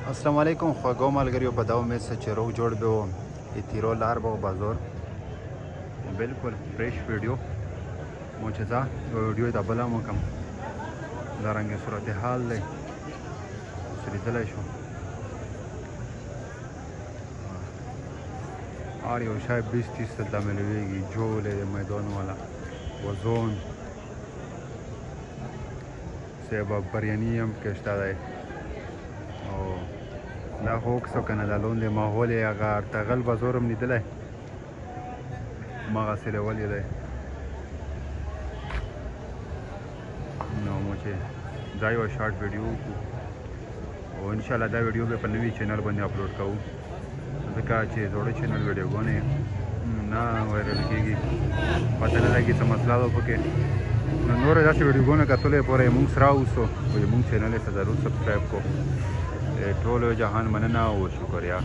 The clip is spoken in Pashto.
السلام علیکم خوږو ملګریو په دا امید سه چې روغ جوړ به و تیرو لار به بازار بالکل فریش ویډیو مو چې دا ویډیو ته بله مو کوم دا رنګ صورتحال دی اوس لیدلی شو هر یو شی 20-30 دلته ملویږي جولې د میدان والا وزون سیبه بریاني هم پکې شته دی او دا هوکس او که نه دا لاندې ماحول یې هغه ارتغل بازار هم لیدلی هماغسې لیول یې دی نو مو چې دا یوه شارټ ویډیو وکړو او انشاءالله دا ویډیو به په نوي چینل باندې اپلوډ کوو ځکه چې زوړه چینل ویډیوګانې نه وایرل کېږي پته نه لګي څه مسله ده پکې نو نورې داسې ویډیوګانې کتلو پورې یې مونږ سره اوسو او زموږ چینل یې ضرور سبسکرایب کړو ټولو جهان مننه او شکریه